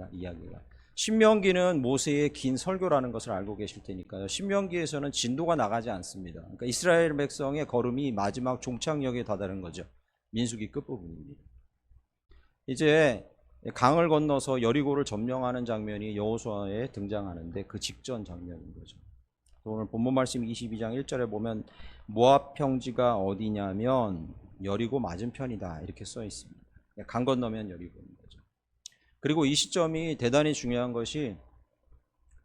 있습니다. 이야기가. 신명기는 모세의 긴 설교라는 것을 알고 계실 테니까요. 신명기에서는 진도가 나가지 않습니다. 그러니까 이스라엘 백성의 걸음이 마지막 종착역에 다다른 거죠. 민수기 끝부분입니다. 이제 강을 건너서 여리고를 점령하는 장면이 여호수아에 등장하는데 그 직전 장면인 거죠. 오늘 본문 말씀 22장 1절에 보면 모압 평지가 어디냐면 여리고 맞은편이다 이렇게 써 있습니다. 강 건너면 여리고인 거죠. 그리고 이 시점이 대단히 중요한 것이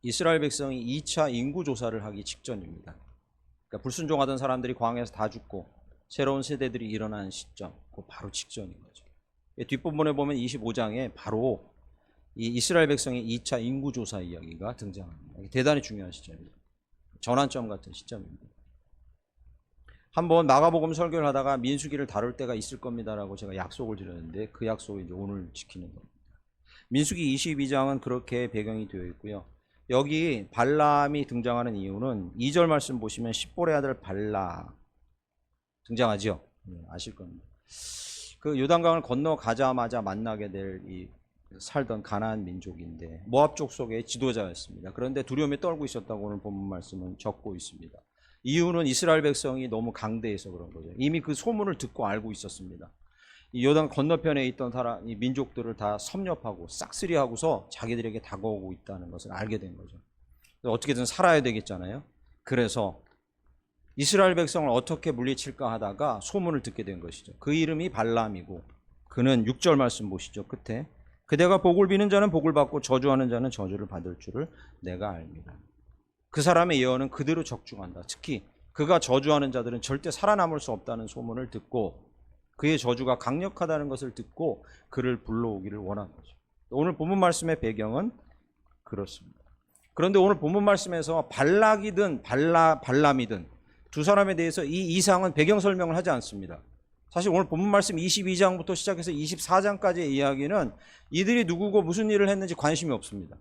이스라엘 백성이 2차 인구 조사를 하기 직전입니다. 그러니까 불순종하던 사람들이 광야에서 다 죽고 새로운 세대들이 일어나는 시점, 그 바로 직전인 거죠. 뒷부분에 보면 25장에 바로 이 이스라엘 백성의 2차 인구 조사 이야기가 등장합니다. 대단히 중요한 시점입니다. 전환점 같은 시점입니다. 한번 마가복음 설교를 하다가 민수기를 다룰 때가 있을 겁니다라고 제가 약속을 드렸는데 그 약속을 이제 오늘 지키는 겁니다. 민수기 22장은 그렇게 배경이 되어 있고요. 여기 발람이 등장하는 이유는 2절 말씀 보시면 십볼의 아들 발라 등장하죠. 아실 겁니다. 그 요단강을 건너가자마자 만나게 될 이 살던 가나안 민족인데 모압 족속의 지도자였습니다. 그런데 두려움에 떨고 있었다고 오늘 본문 말씀은 적고 있습니다. 이유는 이스라엘 백성이 너무 강대해서 그런 거죠. 이미 그 소문을 듣고 알고 있었습니다. 이 요단 건너편에 있던 이 민족들을 다 섭렵하고 싹쓸이하고서 자기들에게 다가오고 있다는 것을 알게 된 거죠. 어떻게든 살아야 되겠잖아요. 그래서 이스라엘 백성을 어떻게 물리칠까 하다가 소문을 듣게 된 것이죠. 그 이름이 발람이고 그는 6절 말씀 보시죠. 끝에 그대가 복을 비는 자는 복을 받고 저주하는 자는 저주를 받을 줄을 내가 알미라. 그 사람의 예언은 그대로 적중한다. 특히 그가 저주하는 자들은 절대 살아남을 수 없다는 소문을 듣고 그의 저주가 강력하다는 것을 듣고 그를 불러오기를 원한 거죠. 오늘 본문 말씀의 배경은 그렇습니다. 그런데 오늘 본문 말씀에서 발락이든 발람이든 두 사람에 대해서 이 이상은 배경 설명을 하지 않습니다. 사실 오늘 본문 말씀 22장부터 시작해서 24장까지의 이야기는 이들이 누구고 무슨 일을 했는지 관심이 없습니다.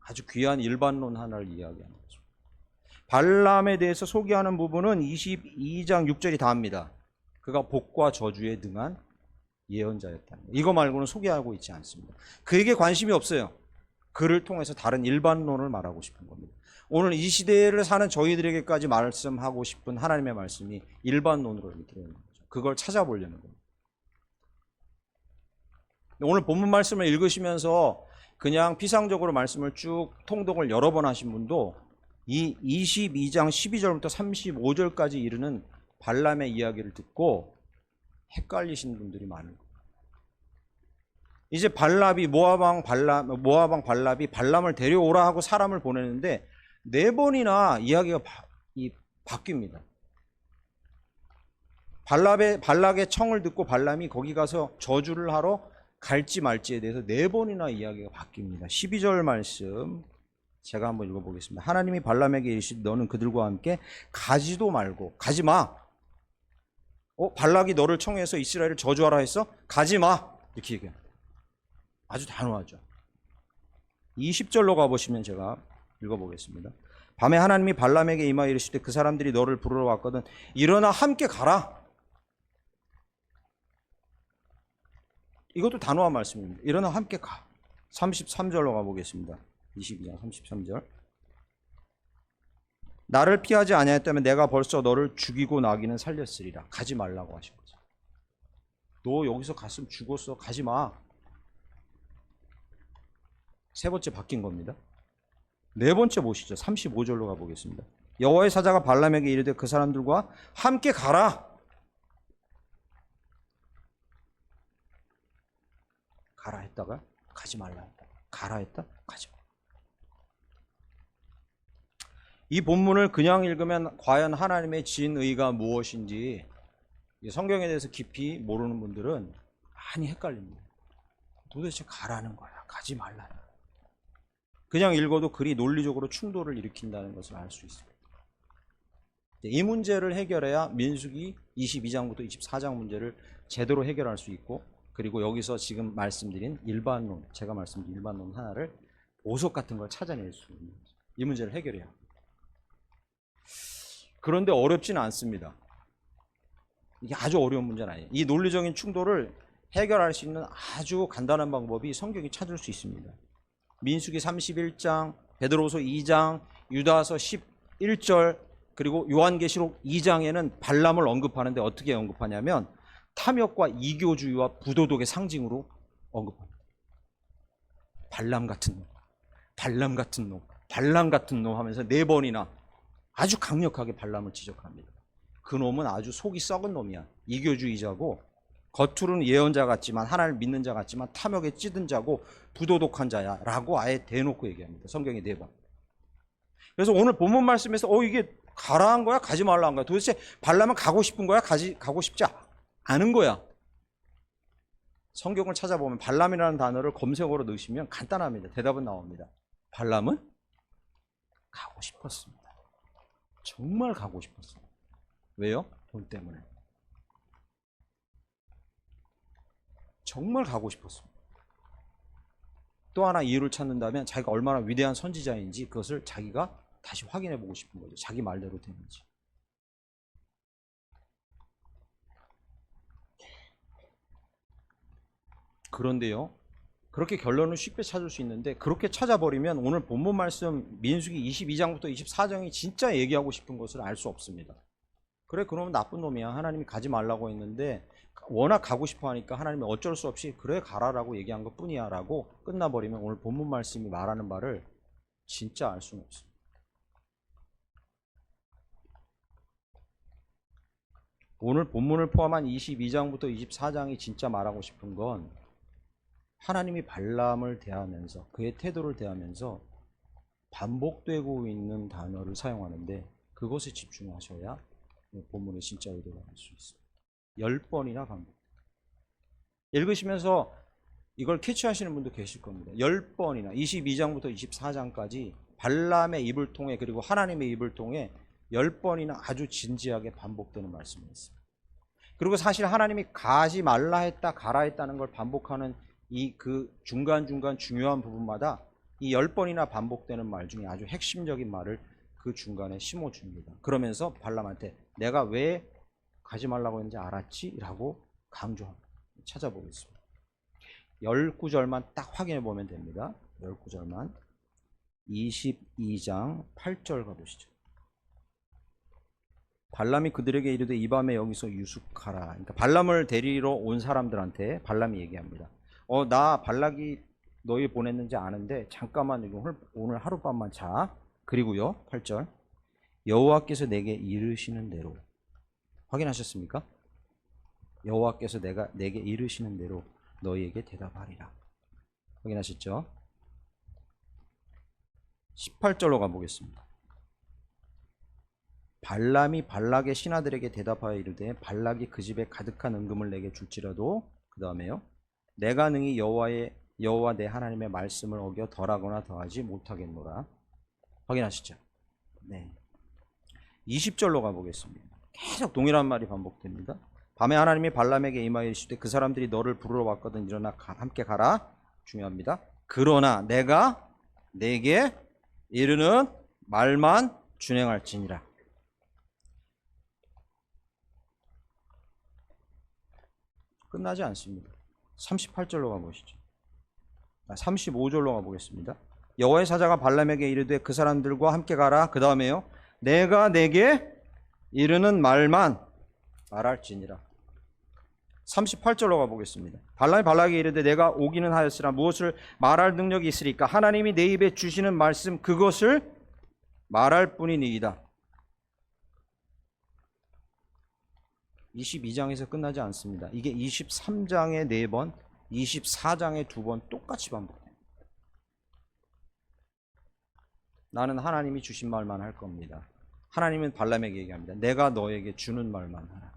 아주 귀한 일반론 하나를 이야기하는 거죠. 발람에 대해서 소개하는 부분은 22장 6절이 다합니다. 그가 복과 저주에 등한 예언자였다는 거. 이거 말고는 소개하고 있지 않습니다. 그에게 관심이 없어요. 그를 통해서 다른 일반론을 말하고 싶은 겁니다. 오늘 이 시대를 사는 저희들에게까지 말씀하고 싶은 하나님의 말씀이 일반론으로 들어있는 거죠. 그걸 찾아보려는 겁니다. 오늘 본문 말씀을 읽으시면서 그냥 피상적으로 말씀을 쭉 통독을 여러 번 하신 분도 이 22장 12절부터 35절까지 이르는 발람의 이야기를 듣고 헷갈리신 분들이 많은 거예요. 이제 발람이 모압 왕 발람이 발람을 데려오라 하고 사람을 보내는데 4번이나 이야기가 바뀝니다. 발락의 청을 듣고 발람이 거기 가서 저주를 하러 갈지 말지에 대해서 4번이나 이야기가 바뀝니다. 12절 말씀 제가 한번 읽어보겠습니다. 하나님이 발람에게 이르시되 너는 그들과 함께 가지도 말고 가지 마. 발락이 너를 청해서 이스라엘을 저주하라 했어? 가지 마. 이렇게 얘기합니다. 아주 단호하죠. 20절로 가보시면 제가 읽어보겠습니다. 밤에 하나님이 발람에게 임하여 이르시되 그 사람들이 너를 부르러 왔거든 일어나 함께 가라. 이것도 단호한 말씀입니다. 일어나 함께 가. 33절로 가보겠습니다. 22장 33절. 나를 피하지 아니하였다면 내가 벌써 너를 죽이고 나귀는 살렸으리라. 가지 말라고 하신 거죠. 너 여기서 갔으면 죽었어. 가지 마. 3번째 바뀐 겁니다. 4번째 보시죠. 35절로 가보겠습니다. 여호와의 사자가 발람에게 이르되 그 사람들과 함께 가라. 가라 했다가 가지 말라 했다. 가라 했다. 가지 마. 이 본문을 그냥 읽으면 과연 하나님의 진의가 무엇인지 성경에 대해서 깊이 모르는 분들은 많이 헷갈립니다. 도대체 가라는 거야, 가지 말라는 거야. 그냥 읽어도 글이 논리적으로 충돌을 일으킨다는 것을 알 수 있습니다. 이 문제를 해결해야 민수기 22장부터 24장 문제를 제대로 해결할 수 있고, 그리고 여기서 지금 말씀드린 일반론, 제가 말씀드린 일반론 하나를 보석 같은 걸 찾아낼 수 있는 거죠. 이 문제를 해결해야 합니다. 그런데 어렵지는 않습니다. 이게 아주 어려운 문제는 아니에요. 이 논리적인 충돌을 해결할 수 있는 아주 간단한 방법이 성경이 찾을 수 있습니다. 민수기 31장, 베드로후서 2장, 유다서 11절, 그리고 요한계시록 2장에는 발람을 언급하는데 어떻게 언급하냐면 탐욕과 이교주의와 부도덕의 상징으로 언급합니다. 발람 같은 놈, 발람 같은 놈, 발람 같은 놈 하면서 4번이나 아주 강력하게 발람을 지적합니다. 그 놈은 아주 속이 썩은 놈이야. 이교주의자고 겉으로는 예언자 같지만 하나님을 믿는 자 같지만 탐욕에 찌든 자고 부도덕한 자야 라고 아예 대놓고 얘기합니다. 성경에 4번. 그래서 오늘 본문 말씀에서 이게 가라 한 거야? 가지 말라 한 거야? 도대체 발람은 가고 싶은 거야? 가고 싶지 않은 거야? 성경을 찾아보면 발람이라는 단어를 검색어로 넣으시면 간단합니다. 대답은 나옵니다. 발람은 가고 싶었습니다. 정말 가고 싶었어요. 왜요? 돈 때문에. 정말 가고 싶었습니다. 또 하나 이유를 찾는다면 자기가 얼마나 위대한 선지자인지 그것을 자기가 다시 확인해 보고 싶은 거죠. 자기 말대로 되는지. 그런데요, 그렇게 결론을 쉽게 찾을 수 있는데 그렇게 찾아버리면 오늘 본문 말씀 민수기 22장부터 24장이 진짜 얘기하고 싶은 것을 알 수 없습니다. 그래, 그러면 나쁜 놈이야. 하나님이 가지 말라고 했는데 워낙 가고 싶어 하니까 하나님이 어쩔 수 없이 그래 가라라고 얘기한 것 뿐이야 라고 끝나버리면 오늘 본문 말씀이 말하는 바를 진짜 알 수는 없습니다. 오늘 본문을 포함한 22장부터 24장이 진짜 말하고 싶은 건 하나님이 발람을 대하면서 그의 태도를 대하면서 반복되고 있는 단어를 사용하는데 그것에 집중하셔야 본문의 진짜 의도를 알 수 있습니다. 10번이나 반복. 읽으시면서 이걸 캐치하시는 분도 계실 겁니다. 10번이나 22장부터 24장까지 발람의 입을 통해 그리고 하나님의 입을 통해 10번이나 아주 진지하게 반복되는 말씀이 있습니다. 그리고 사실 하나님이 가지 말라 했다 가라 했다는 걸 반복하는 이 그 중간중간 중요한 부분마다 이 10번이나 반복되는 말 중에 아주 핵심적인 말을 그 중간에 심어줍니다. 그러면서 발람한테 내가 왜 가지 말라고 했는지 알았지? 라고 강조합니다. 찾아보겠습니다. 19절만 딱 확인해 보면 됩니다. 19절만 22장 8절 가보시죠. 발람이 그들에게 이르되 이 밤에 여기서 유숙하라. 그러니까 발람을 데리러 온 사람들한테 발람이 얘기합니다. 나 발락이 너희 보냈는지 아는데 잠깐만 오늘 하룻밤만 자. 그리고요 8절 여호와께서 내게 이르시는 대로 확인하셨습니까? 여호와께서 내게 이르시는 대로 너희에게 대답하리라. 확인하셨죠? 18절로 가보겠습니다. 발람이 발락의 신하들에게 대답하여 이르되 발락이 그 집에 가득한 은금을 내게 줄지라도 그 다음에요 내가 능히 여호와 내 하나님의 말씀을 어겨 덜하거나 더하지 못하겠노라. 확인하시죠? 네. 20절로 가보겠습니다. 계속 동일한 말이 반복됩니다. 밤에 하나님이 발람에게 임하여 이르시되 그 사람들이 너를 부르러 왔거든 일어나 함께 가라. 중요합니다. 그러나 내가 내게 이르는 말만 준행할지니라. 끝나지 않습니다. 38절로 가보시죠. 35절로 가보겠습니다. 여호와의 사자가 발람에게 이르되 그 사람들과 함께 가라. 그 다음에요 내가 내게 이르는 말만 말할지니라. 38절로 가보겠습니다. 발람이 발락에게 이르되 내가 오기는 하였으나 무엇을 말할 능력이 있으리까? 하나님이 내 입에 주시는 말씀 그것을 말할 뿐이니이다. 22장에서 끝나지 않습니다. 이게 23장에 4번, 24장에 2번 똑같이 반복됩니다. 나는 하나님이 주신 말만 할 겁니다. 하나님은 발람에게 얘기합니다. 내가 너에게 주는 말만 하라.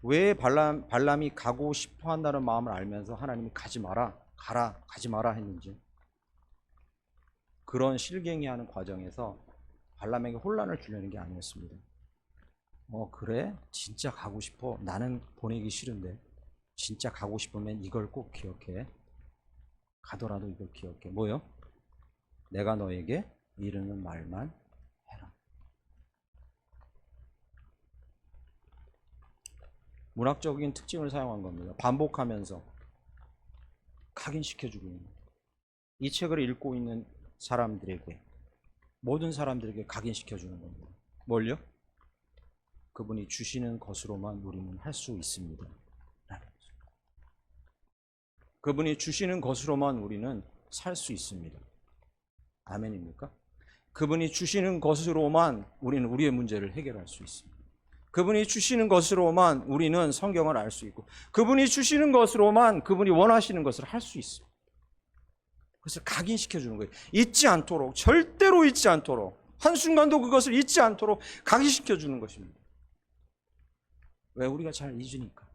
왜 발람이 가고 싶어 한다는 마음을 알면서 하나님이 가지 마라, 가라, 가지 마라 했는지 그런 실갱이하는 과정에서 발람에게 혼란을 주려는 게 아니었습니다. 그래? 진짜 가고 싶어? 나는 보내기 싫은데 진짜 가고 싶으면 이걸 꼭 기억해. 가더라도 이걸 기억해. 뭐요? 내가 너에게 이르는 말만 해라. 문학적인 특징을 사용한 겁니다. 반복하면서 각인시켜주고 있는 거예요. 이 책을 읽고 있는 사람들에게, 모든 사람들에게 각인시켜주는 겁니다. 뭘요? 그분이 주시는 것으로만 우리는 할 수 있습니다. 그분이 주시는 것으로만 우리는 살 수 있습니다. 아멘입니까? 그분이 주시는 것으로만 우리는 우리의 문제를 해결할 수 있습니다. 그분이 주시는 것으로만 우리는 성경을 알 수 있고, 그분이 주시는 것으로만 그분이 원하시는 것을 할 수 있어요. 그것을 각인시켜 주는 거예요. 잊지 않도록, 절대로 잊지 않도록, 한순간도 그것을 잊지 않도록 각인시켜 주는 것입니다. 왜? 우리가 잘 잊으니까.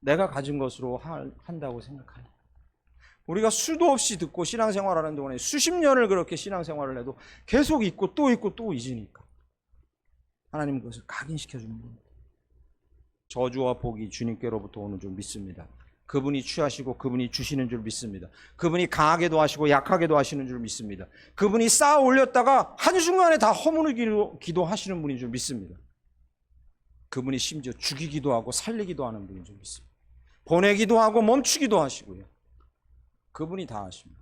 내가 가진 것으로 한다고 생각하니. 우리가 수도 없이 듣고 신앙생활하는 동안에 수십 년을 그렇게 신앙생활을 해도 계속 잊고 또 잊으니까 하나님은 그것을 각인시켜 주는 겁니다. 저주와 복이 주님께로부터 오는 줄 믿습니다. 그분이 취하시고 그분이 주시는 줄 믿습니다. 그분이 강하게도 하시고 약하게도 하시는 줄 믿습니다. 그분이 쌓아 올렸다가 한순간에 다 허무르기도 하시는 분인 줄 믿습니다. 그분이 심지어 죽이기도 하고 살리기도 하는 분인 줄 믿습니다. 보내기도 하고 멈추기도 하시고요. 그분이 다 하십니다.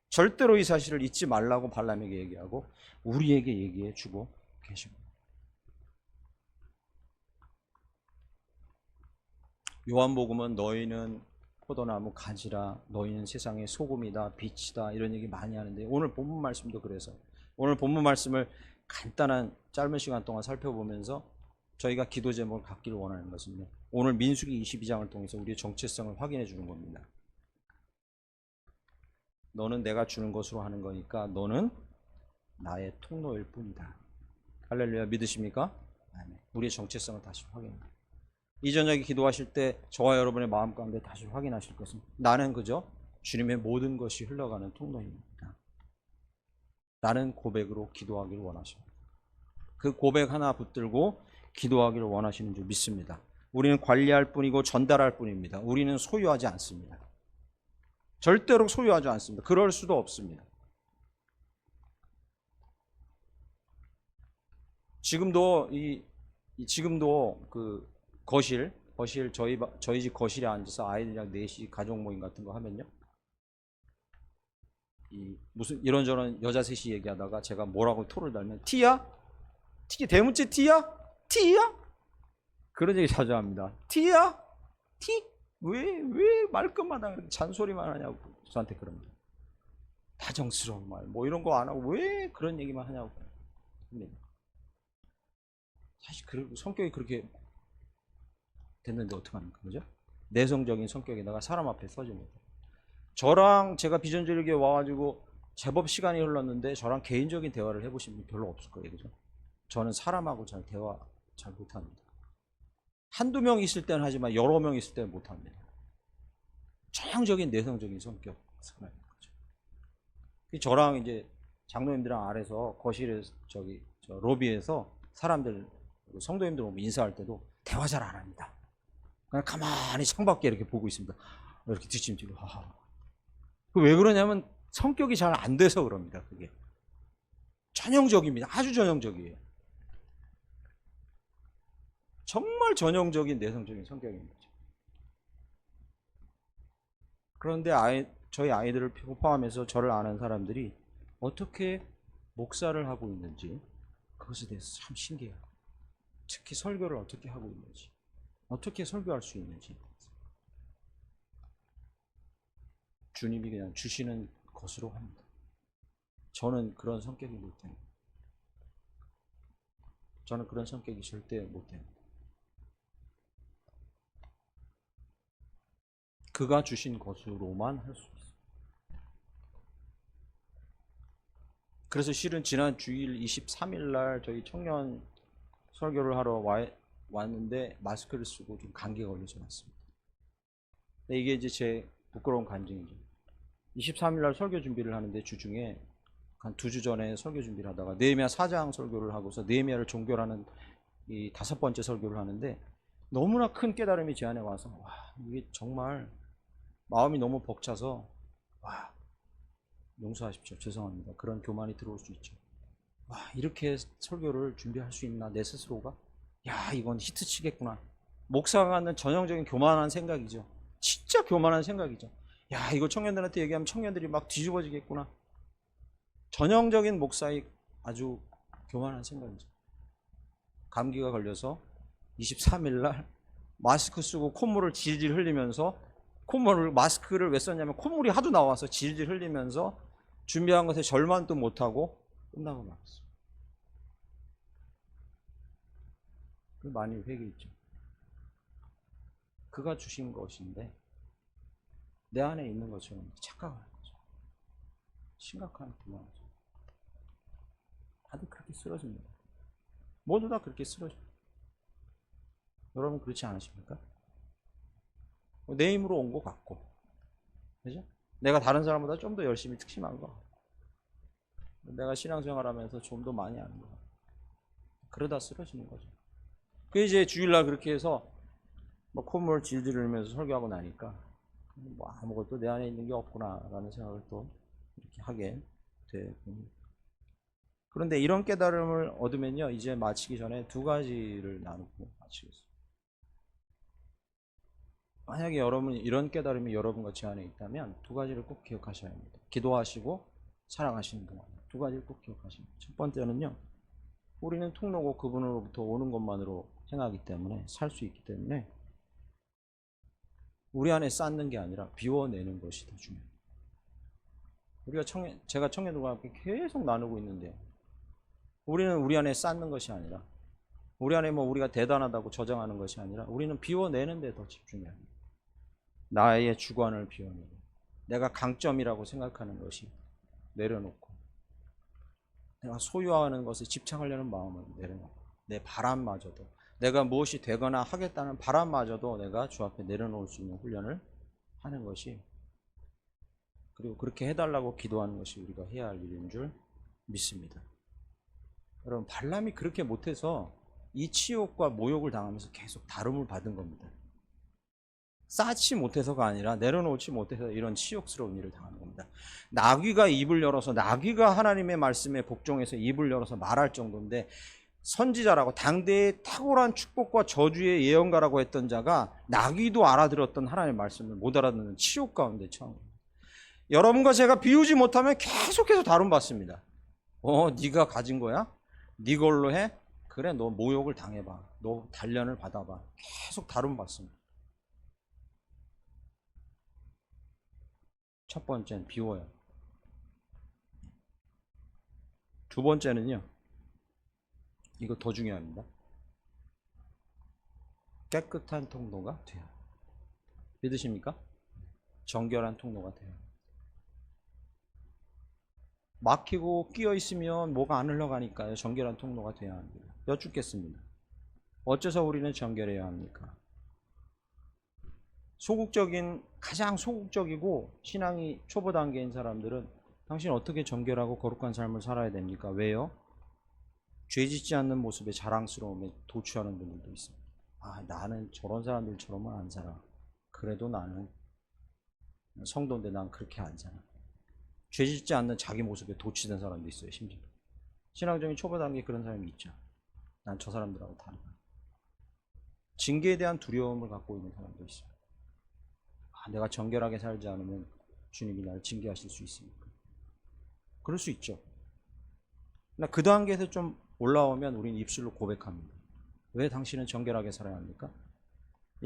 절대로 이 사실을 잊지 말라고 발람에게 얘기하고 우리에게 얘기해 주고 계십니다. 요한복음은 너희는 포도나무 가지라, 너희는 세상의 소금이다, 빛이다, 이런 얘기 많이 하는데, 오늘 본문 말씀도 그래서 오늘 본문 말씀을 간단한 짧은 시간 동안 살펴보면서 저희가 기도 제목을 갖기를 원하는 것은요, 오늘 민수기 22장을 통해서 우리의 정체성을 확인해 주는 겁니다. 너는 내가 주는 것으로 하는 거니까 너는 나의 통로일 뿐이다. 할렐루야, 믿으십니까? 아멘. 우리의 정체성을 다시 확인합니다. 이 저녁에 기도하실 때 저와 여러분의 마음 가운데 다시 확인하실 것은, 나는 그저 주님의 모든 것이 흘러가는 통로입니다. 라는 고백으로 기도하기를 원하십니다. 그 고백 하나 붙들고 기도하기를 원하시는 줄 믿습니다. 우리는 관리할 뿐이고 전달할 뿐입니다. 우리는 소유하지 않습니다. 절대로 소유하지 않습니다. 그럴 수도 없습니다. 지금도 그 거실 저희 집 거실에 앉아서 아이들이랑 4시 가족 모임 같은 거 하면요, 무슨 이런저런 여자 셋이 얘기하다가 제가 뭐라고 토를 달면, 티야? 티 대문자 티야? 티야? 그런 얘기 자주 합니다. 티야? 티? 왜 말끝마다 그렇게 잔소리만 하냐고 저한테 그럽니다. 다정스러운 말 뭐 이런 거 안 하고 왜 그런 얘기만 하냐고 합니다. 사실 성격이 그렇게 됐는데 어떡합니까? 그죠? 내성적인 성격에다가 사람 앞에 서지 못해요. 저랑 제가 비전제일교회 와가지고 제법 시간이 흘렀는데 저랑 개인적인 대화를 해보신 분 별로 없을 거예요. 그죠? 저는 사람하고 대화 잘 못합니다. 한두 명 있을 때는 하지만 여러 명 있을 때는 못합니다. 전형적인 내성적인 성격. 저랑 이제 장로님들랑 아래서 거실에서 저 로비에서 사람들, 성도님들 오면 인사할 때도 대화 잘 안 합니다. 그냥 가만히 창밖에 이렇게 보고 있습니다. 이렇게 뒷짐지고. 왜 그러냐면 성격이 잘 안 돼서 그럽니다. 그게 전형적입니다. 아주 전형적이에요. 정말 전형적인 내성적인 성격인 거죠. 그런데 저희 아이들을 포함해서 저를 아는 사람들이 어떻게 목사를 하고 있는지 그것에 대해서 참 신기해요. 특히 설교를 어떻게 하고 있는지, 어떻게 설교할 수 있는지. 주님이 그냥 주시는 것으로 합니다. 저는 그런 성격이 못 됩니다. 저는 그런 성격이 절대 못 됩니다. 그가 주신 것으로만 할 수 있어요. 그래서 실은 지난 주일 23일 날 저희 청년 설교를 하러 왔는데 마스크를 쓰고 좀 감기가 걸려서 왔습니다. 이게 이제 제 부끄러운 간증이죠. 23일 날 설교 준비를 하는데 주중에 한 2주 전에 설교 준비를 하다가 느헤미야 4장 설교를 하고서 느헤미야를 종결하는 이 5번째 설교를 하는데 너무나 큰 깨달음이 제 안에 와서, 와, 이게 정말 마음이 너무 벅차서, 와, 용서하십시오. 죄송합니다. 그런 교만이 들어올 수 있죠. 와, 이렇게 설교를 준비할 수 있나, 내 스스로가? 야, 이건 히트 치겠구나. 목사가 갖는 전형적인 교만한 생각이죠. 진짜 교만한 생각이죠. 야, 이거 청년들한테 얘기하면 청년들이 막 뒤집어지겠구나. 전형적인 목사의 아주 교만한 생각이죠. 감기가 걸려서 23일 날 마스크 쓰고 콧물을 질질 흘리면서, 마스크를 왜 썼냐면 콧물이 하도 나와서 질질 흘리면서 준비한 것에 절반도 못하고 끝나고 말았어요. 그 많이 회개했죠. 그가 주신 것인데 내 안에 있는 것처럼 착각하는 거죠. 심각한 교만이죠. 다들 그렇게 쓰러집니다. 모두 다 그렇게 쓰러집니다. 여러분 그렇지 않으십니까? 내 힘으로 온 것 같고, 그죠? 내가 다른 사람보다 좀 더 열심히 특심한 거, 내가 신앙생활하면서 좀 더 많이 아는 거, 그러다 쓰러지는 거죠. 그 이제 주일날 그렇게 해서 뭐 콧물 질질 흘리면서 설교하고 나니까 뭐 아무것도 내 안에 있는 게 없구나라는 생각을 또 이렇게 하게 되고. 그런데 이런 깨달음을 얻으면요, 이제 마치기 전에 두 가지를 나누고 마치겠습니다. 만약에 여러분이 이런 깨달음이 여러분과 제 안에 있다면 두 가지를 꼭 기억하셔야 합니다. 기도하시고 사랑하시는 동안 두 가지를 꼭 기억하십니다. 첫 번째는요, 우리는 통로고 그분으로부터 오는 것만으로 행하기 때문에, 살 수 있기 때문에 우리 안에 쌓는 게 아니라 비워내는 것이 더 중요해요. 제가 청년들과 함께 계속 나누고 있는데, 우리는 우리 안에 쌓는 것이 아니라, 우리 안에 뭐 우리가 대단하다고 저장하는 것이 아니라 우리는 비워내는 데 더 집중해야 합니다. 나의 주관을 비워내고, 내가 강점이라고 생각하는 것이 내려놓고, 내가 소유하는 것에 집착하려는 마음을 내려놓고, 내 바람마저도, 내가 무엇이 되거나 하겠다는 바람마저도 내가 주 앞에 내려놓을 수 있는 훈련을 하는 것이, 그리고 그렇게 해달라고 기도하는 것이 우리가 해야 할 일인 줄 믿습니다. 여러분, 발람이 그렇게 못해서 이 치욕과 모욕을 당하면서 계속 다름을 받은 겁니다. 쌓지 못해서가 아니라 내려놓지 못해서 이런 치욕스러운 일을 당하는 겁니다. 나귀가 입을 열어서, 나귀가 하나님의 말씀에 복종해서 입을 열어서 말할 정도인데, 선지자라고 당대의 탁월한 축복과 저주의 예언가라고 했던 자가 나귀도 알아들었던 하나님의 말씀을 못 알아듣는 치욕 가운데 처한 겁니다. 여러분과 제가 비우지 못하면 계속해서 다름받습니다. 네가 가진 거야? 네 걸로 해? 그래, 너 모욕을 당해봐. 너 단련을 받아봐. 계속 다름받습니다. 첫 번째는 비워요. 두 번째는요, 이거 더 중요합니다. 깨끗한 통로가 돼요. 믿으십니까? 정결한 통로가 돼요. 막히고 끼어 있으면 뭐가 안 흘러가니까요, 정결한 통로가 돼야 합니다. 여쭙겠습니다. 어째서 우리는 정결해야 합니까? 가장 소극적이고 신앙이 초보 단계인 사람들은, 당신 어떻게 정결하고 거룩한 삶을 살아야 됩니까? 왜요? 죄 짓지 않는 모습에 자랑스러움에 도취하는 분들도 있습니다. 나는 저런 사람들처럼은 안 살아. 그래도 나는 성도인데 난 그렇게 안 살아. 죄 짓지 않는 자기 모습에 도취된 사람도 있어요. 심지어 신앙적인 초보 단계에 그런 사람이 있죠. 난 저 사람들하고 다르다. 징계에 대한 두려움을 갖고 있는 사람도 있어요. 내가 정결하게 살지 않으면 주님이 나를 징계하실 수 있습니까? 그럴 수 있죠. 그러나 그 단계에서 좀 올라오면 우리는 입술로 고백합니다. 왜 당신은 정결하게 살아야 합니까?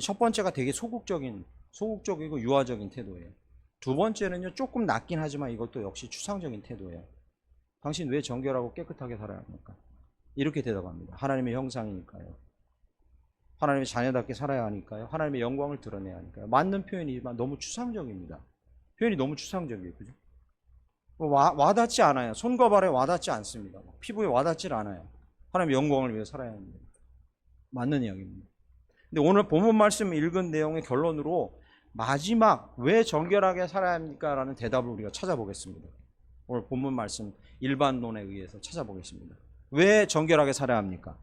첫 번째가 되게 소극적이고 유아적인 태도예요. 두 번째는요, 조금 낮긴 하지만 이것도 역시 추상적인 태도예요. 당신 왜 정결하고 깨끗하게 살아야 합니까? 이렇게 대답합니다. 하나님의 형상이니까요. 하나님의 자녀답게 살아야 하니까요. 하나님의 영광을 드러내야 하니까요. 맞는 표현이지만 너무 추상적입니다. 표현이 너무 추상적이에요. 그죠? 와닿지 않아요. 손과 발에 와닿지 않습니다. 피부에 와닿지 않아요. 하나님의 영광을 위해 살아야 합니다. 맞는 이야기입니다. 근데 오늘 본문 말씀 읽은 내용의 결론으로 마지막 왜 정결하게 살아야 합니까? 라는 대답을 우리가 찾아보겠습니다. 오늘 본문 말씀 일반론에 의해서 찾아보겠습니다. 왜 정결하게 살아야 합니까?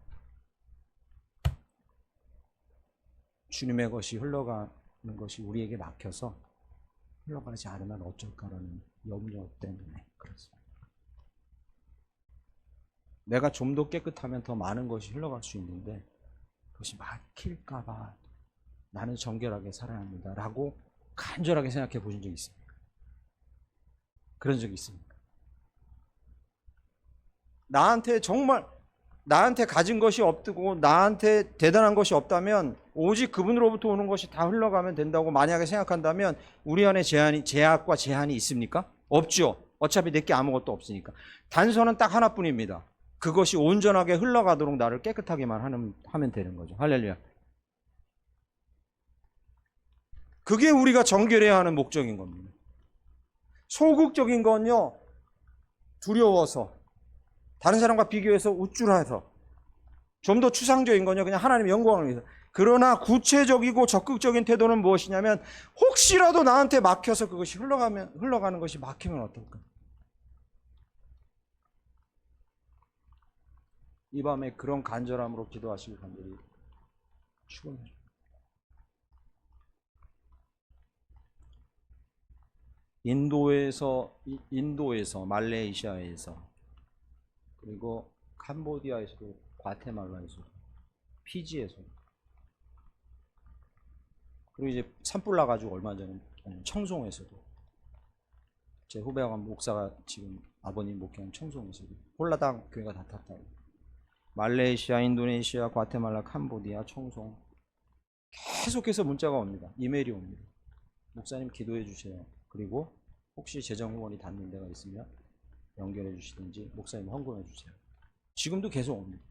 주님의 것이 흘러가는 것이 우리에게 막혀서 흘러가지 않으면 어쩔까라는 염려 때문에 그렇습니다. 내가 좀 더 깨끗하면 더 많은 것이 흘러갈 수 있는데 그것이 막힐까봐 나는 정결하게 살아야 합니다 라고 간절하게 생각해 보신 적이 있습니까? 그런 적이 있습니까? 나한테 가진 것이 없고 나한테 대단한 것이 없다면 오직 그분으로부터 오는 것이 다 흘러가면 된다고 만약에 생각한다면 우리 안에 제약과 제한이 있습니까? 없죠. 어차피 내게 아무것도 없으니까. 단서는 딱 하나뿐입니다. 그것이 온전하게 흘러가도록 나를 깨끗하게만 하면 되는 거죠. 할렐루야. 그게 우리가 정결해야 하는 목적인 겁니다. 소극적인 건요, 두려워서, 다른 사람과 비교해서 우쭐해서, 좀 더 추상적인 건요, 그냥 하나님의 영광을 위해서. 그러나 구체적이고 적극적인 태도는 무엇이냐면, 혹시라도 나한테 막혀서 그것이 흘러가는 것이 막히면 어떨까? 이 밤에 그런 간절함으로 기도하시길 간절히 축원합니다. 인도에서 말레이시아에서 그리고 캄보디아에서도 과테말라에서도 피지에서 그리고 이제 산불 나가지고 얼마 전에 청송에서도 제 후배가 목사가 지금 아버님 목회한 청송에서도 홀라당 교회가 다 탔다고. 말레이시아, 인도네시아, 과테말라, 캄보디아, 청송 계속해서 문자가 옵니다. 이메일이 옵니다. 목사님 기도해 주세요. 그리고 혹시 재정 후원이 닿는 데가 있으면 연결해 주시든지 목사님 헌금해 주세요. 지금도 계속 옵니다.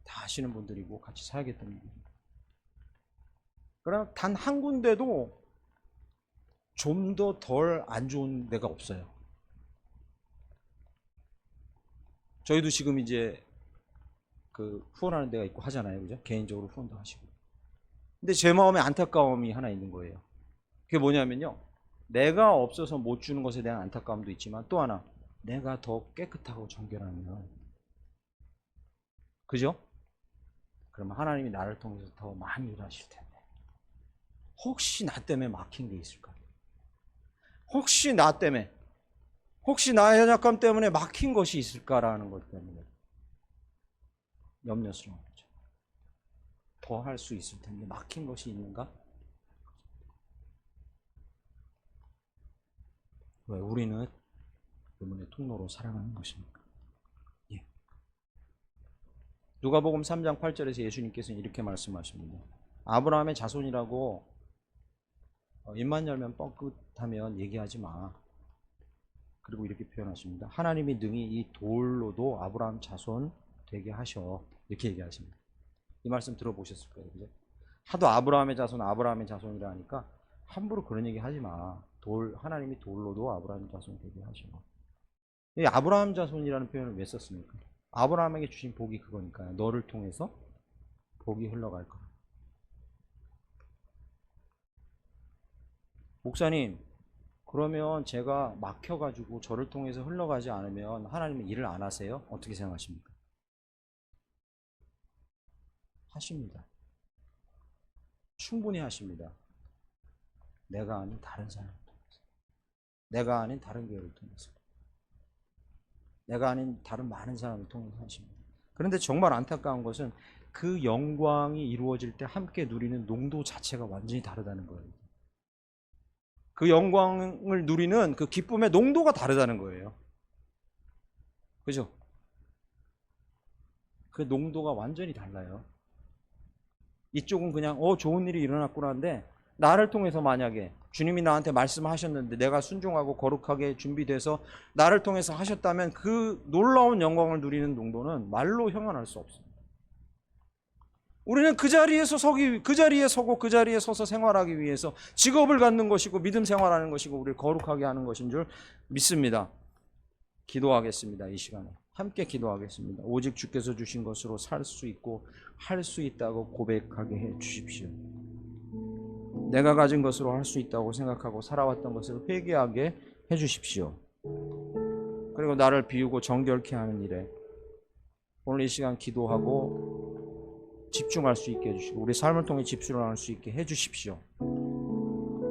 다 아시는 분들이고 같이 살겠다는 분들. 그러나 단 한 군데도 좀 더 덜 안 좋은 데가 없어요. 저희도 지금 이제 그 후원하는 데가 있고 하잖아요. 그죠? 개인적으로 후원도 하시고. 근데 제 마음에 안타까움이 하나 있는 거예요. 그게 뭐냐면요. 내가 없어서 못 주는 것에 대한 안타까움도 있지만 또 하나, 내가 더 깨끗하고 정결하면, 그죠? 그러면 하나님이 나를 통해서 더 많이 일하실 텐데 혹시 나 때문에 막힌 게 있을까? 혹시 나의 연약함 때문에 막힌 것이 있을까라는 것 때문에 염려스러운 거죠. 더 할 수 있을 텐데 막힌 것이 있는가? 왜 우리는 그분의 통로로 살아가는 것입니까? 예. 누가복음 3장 8절에서 예수님께서는 이렇게 말씀하십니다. 아브라함의 자손이라고 입만 열면 뻥끗하면 얘기하지 마. 그리고 이렇게 표현하십니다. 하나님이 능히 이 돌로도 아브라함 자손 되게 하셔. 이렇게 얘기하십니다. 이 말씀 들어보셨을 거예요. 그죠? 하도 아브라함의 자손이라 하니까 함부로 그런 얘기 하지 마. 하나님이 돌로도 아브라함 자손 되게 하셔. 이 아브라함 자손이라는 표현을 왜 썼습니까? 아브라함에게 주신 복이 그거니까요. 너를 통해서 복이 흘러갈 거야. 목사님, 그러면 제가 막혀가지고 저를 통해서 흘러가지 않으면 하나님은 일을 안 하세요? 어떻게 생각하십니까? 하십니다. 충분히 하십니다. 내가 아닌 다른 사람을 통해서, 내가 아닌 다른 교회를 통해서, 내가 아닌 다른 많은 사람을 통해서 하십니다. 그런데 정말 안타까운 것은 그 영광이 이루어질 때 함께 누리는 농도 자체가 완전히 다르다는 거예요. 그 영광을 누리는 그 기쁨의 농도가 다르다는 거예요. 그죠? 그 농도가 완전히 달라요. 이쪽은 그냥 좋은 일이 일어났구나 하는데, 나를 통해서 만약에 주님이 나한테 말씀하셨는데 내가 순종하고 거룩하게 준비돼서 나를 통해서 하셨다면 그 놀라운 영광을 누리는 농도는 말로 형언할 수 없습니다. 우리는 그 자리에 서고 그 자리에 서서 생활하기 위해서 직업을 갖는 것이고 믿음 생활하는 것이고 우리를 거룩하게 하는 것인 줄 믿습니다. 기도하겠습니다. 이 시간에 함께 기도하겠습니다. 오직 주께서 주신 것으로 살 수 있고 할 수 있다고 고백하게 해 주십시오. 내가 가진 것으로 할 수 있다고 생각하고 살아왔던 것을 회개하게 해 주십시오. 그리고 나를 비우고 정결케 하는 일에 오늘 이 시간 기도하고 집중할 수 있게 해주시고 우리 삶을 통해 집중할 수 있게 해주십시오.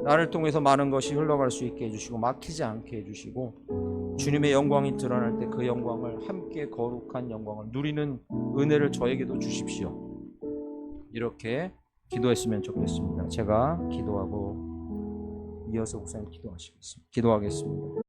나를 통해서 많은 것이 흘러갈 수 있게 해주시고 막히지 않게 해주시고 주님의 영광이 드러날 때 그 영광을 함께 거룩한 영광을 누리는 은혜를 저에게도 주십시오. 이렇게 기도했으면 좋겠습니다. 제가 기도하고 이어서 목사님 기도하시겠습니다. 기도하겠습니다.